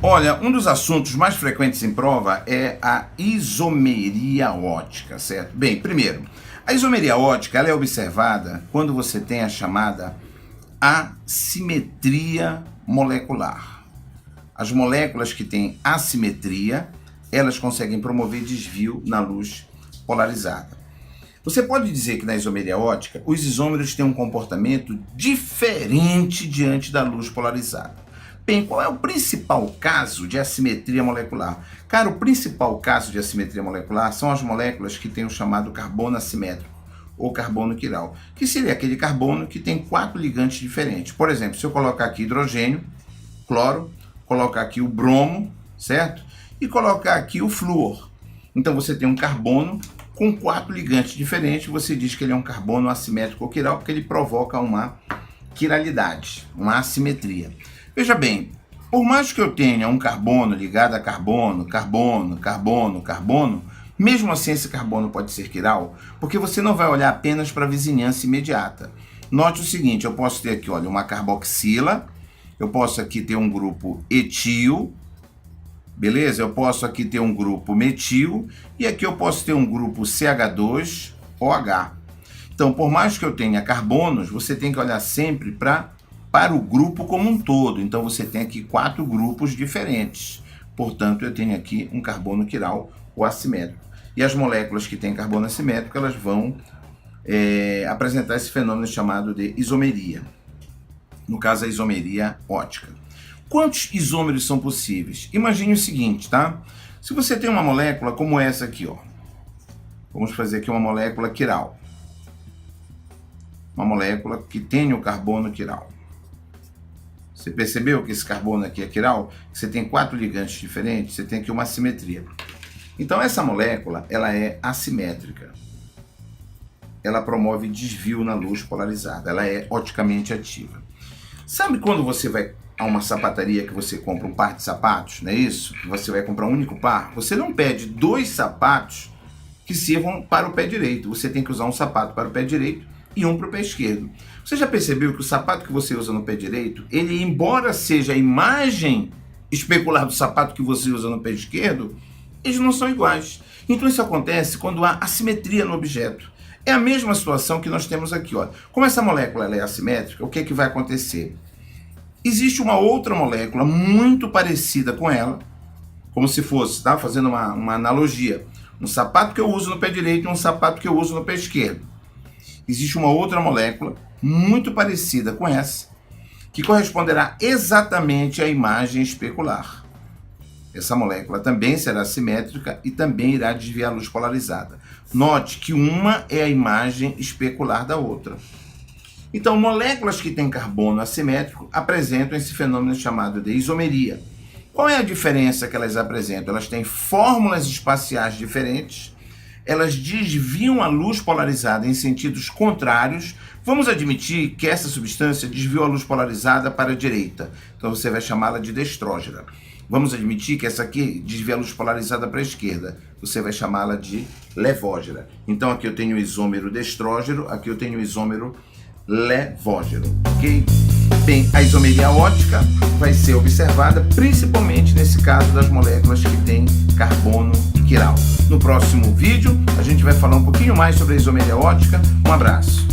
Olha, um dos assuntos mais frequentes em prova é a isomeria ótica, certo? Bem, primeiro, a isomeria ótica ela é observada quando você tem a chamada assimetria molecular. As moléculas que têm assimetria, elas conseguem promover desvio na luz polarizada. Você pode dizer que na isomeria ótica, os isômeros têm um comportamento diferente diante da luz polarizada. Bem, qual é o principal caso de assimetria molecular? Cara, o principal caso de assimetria molecular são as moléculas que têm o chamado carbono assimétrico ou carbono quiral, que seria aquele carbono que tem 4 ligantes diferentes. Por exemplo, se eu colocar aqui hidrogênio, cloro, colocar aqui o bromo, certo? E colocar aqui o flúor. Então você tem um carbono com 4 ligantes diferentes, você diz que ele é um carbono assimétrico ou quiral, porque ele provoca uma quiralidade, uma assimetria. Veja bem, por mais que eu tenha um carbono ligado a carbono, carbono, carbono, carbono, mesmo assim esse carbono pode ser quiral, porque você não vai olhar apenas para a vizinhança imediata. Note o seguinte, eu posso ter aqui, olha, uma carboxila, eu posso aqui ter um grupo etil, beleza? Eu posso aqui ter um grupo metil, e aqui eu posso ter um grupo CH2OH. Então, por mais que eu tenha carbonos, você tem que olhar sempre para o grupo como um todo. Então você tem aqui 4 grupos diferentes. Portanto, eu tenho aqui um carbono quiral ou assimétrico. E as moléculas que têm carbono assimétrico, elas vão apresentar esse fenômeno chamado de isomeria. No caso, a isomeria ótica. Quantos isômeros são possíveis? Imagine o seguinte, tá? Se você tem uma molécula como essa aqui, ó. Vamos fazer aqui uma molécula quiral. Uma molécula que tem o carbono quiral. Você percebeu que esse carbono aqui é quiral? Você tem 4 ligantes diferentes, você tem aqui uma assimetria. Então essa molécula, ela é assimétrica. Ela promove desvio na luz polarizada, ela é oticamente ativa. Sabe quando você vai a uma sapataria que você compra um par de sapatos, não é isso? Você vai comprar um único par? Você não pede 2 sapatos que sirvam para o pé direito. Você tem que usar um sapato para o pé direito e um para o pé esquerdo. Você já percebeu que o sapato que você usa no pé direito, ele, embora seja a imagem especular do sapato que você usa no pé esquerdo, eles não são iguais. Então isso acontece quando há assimetria no objeto. É a mesma situação que nós temos aqui, ó. Como essa molécula ela é assimétrica, o que é que vai acontecer? Existe uma outra molécula muito parecida com ela, como se fosse, tá? Fazendo uma analogia. Um sapato que eu uso no pé direito e um sapato que eu uso no pé esquerdo. Existe uma outra molécula muito parecida com essa, que corresponderá exatamente à imagem especular. Essa molécula também será simétrica e também irá desviar a luz polarizada. Note que uma é a imagem especular da outra. Então, moléculas que têm carbono assimétrico apresentam esse fenômeno chamado de isomeria. Qual é a diferença que elas apresentam? Elas têm fórmulas espaciais diferentes, elas desviam a luz polarizada em sentidos contrários. Vamos admitir que essa substância desviou a luz polarizada para a direita, então você vai chamá-la de destrógena. Vamos admitir que essa aqui desvia a luz polarizada para a esquerda, você vai chamá-la de levógena. Então aqui eu tenho o isômero destrógeno, aqui eu tenho o isômero levógeno, ok? Bem, a isomeria ótica vai ser observada principalmente nesse caso das moléculas que têm carbono quiral. No próximo vídeo, a gente vai falar um pouquinho mais sobre a isomeria ótica. Um abraço.